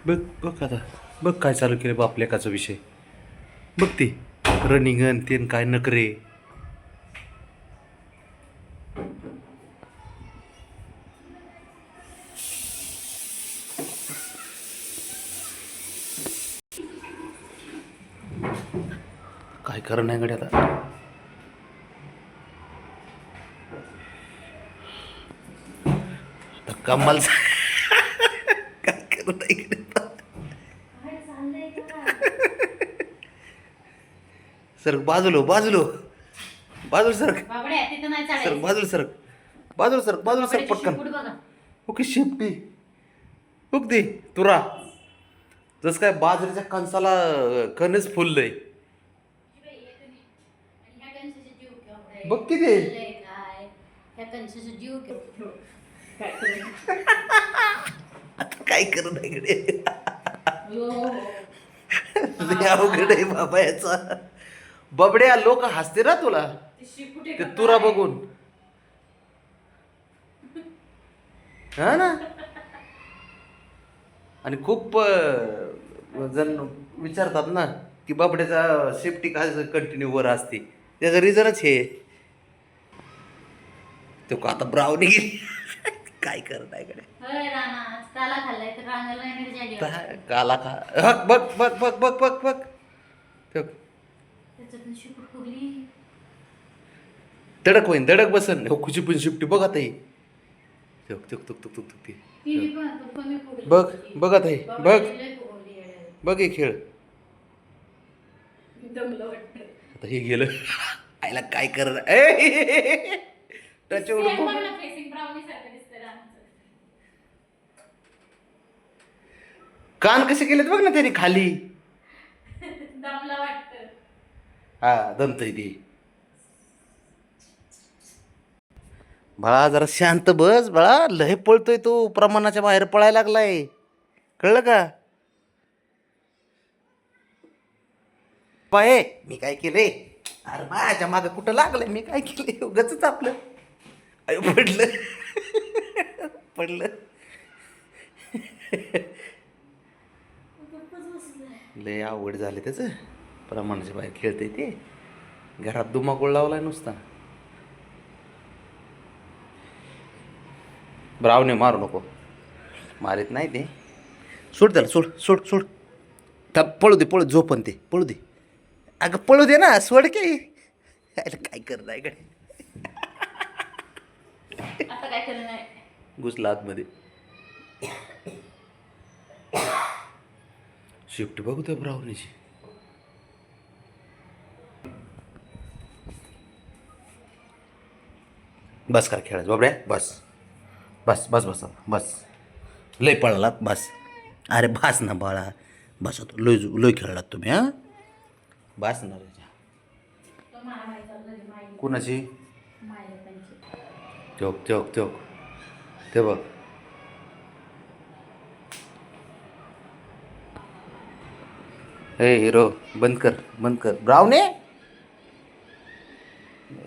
बघ बघ आता बघ काय चालू केलं बाप लेकाचा विषय. बघ ती रनिंग अन तेन काय नकरे. काय खरं नाही गड्या आता. कमाल काय करत आहे इकडे. सर बाजूलो बाजूलो बाजूला सरक सर बाजूला सरक बाजूला सरक पटकन. ओके शेपटी बघ दे तुरा जस काय बाजरीच्या कणसाला कणच फुललंय. बघ की ते आता काय करत आहे इकडे. अवघड आहे बाबा याचा. बबड्या लोक हसते ना तुला ते तुरा बघून. हा ना. आणि खूप जण विचारतात ना की बाबड्याचा सेफ्टी काय कंटिन्यू वर असते. त्याचं रिझनच हे तो का आता ब्राउनी गेली. काय करत आहे कडे काला खा. बघ बघ बघ बघ बघ बघ धडक होईन धडक बसन. हो खुशी पण शिफ्टी बघ आता. बघ बघ आता हे बघ बघ हे खेळ. आता हे गेलं आईला काय करत. टच कान कसे केलेत बघ ना त्याने खाली. हा दमतय ते. बाळा जरा शांत बस बाळा. लय पळतोय तो प्रमाणाच्या बाहेर पळायला लागलाय. कळलं का पाय. मी काय केलंय अरे माझ्या मागं कुठं लागलंय. मी काय केलंय उगाच आपलं. अरे पडलं पडलं. लय आवड झाले त्याचं. प्रमाणाच्या बाहेर खेळतंय ते. घरात धुमाकूळ लावलाय नुसता. ब्रावने मारू नको. मारित नाही ते. सोड त्याला सोड सोड सोड. पळू दे पळू झोपन ते पळू दे. अगं पळू दे ना सोड की. काय करत आहे कडे. घुसला आतमध्ये. शिफ्ट बघू त्या ब्राउनीची. बस कर खेळायचं बाबड्या. बस बस बस बस बस. लय पळलात बस. अरे बस ना बाळा बस. लोय लोय खेळलात तुम्ही. हां बस ना. कुणाची ठोक ठोक ठोक ते बघ. हे हिरो बंद कर ब्रावने.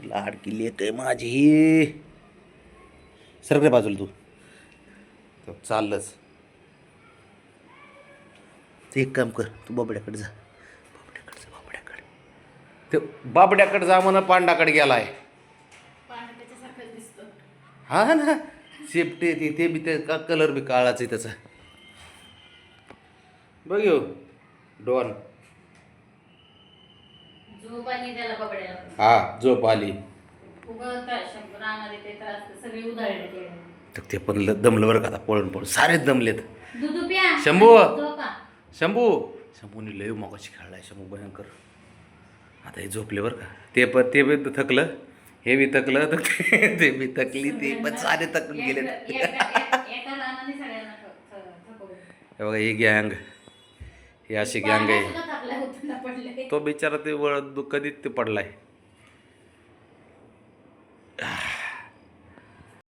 लाडकी लेकय माझी. सरकडे बाजूला तू चाललंच. एक काम कर तू बाबड्याकडे जा. बाबड्याकडे ते बाबड्याकडे जा म्हणा. पांडाकडे गेलाय. हा ना शेपटे ते बी ते का कलर बी काळाच आहे त्याचा. बघ यो डॉन. हा झोप आली. ते पण दमलं बरं का आता. पळून पळून सारेच दमलेत. शंभू शंभू शंभूने लय मगाशी खेळलाय. शंभू भयंकर. आता हे झोपले बरं का. ते बी थकलं. हे बी थकलं ते बी थकली. ते पण सारे थकून गेले. हे बघा ही गँग. हे अशी गँग आहे. तो बिचारा ते कधीच ते पडलाय.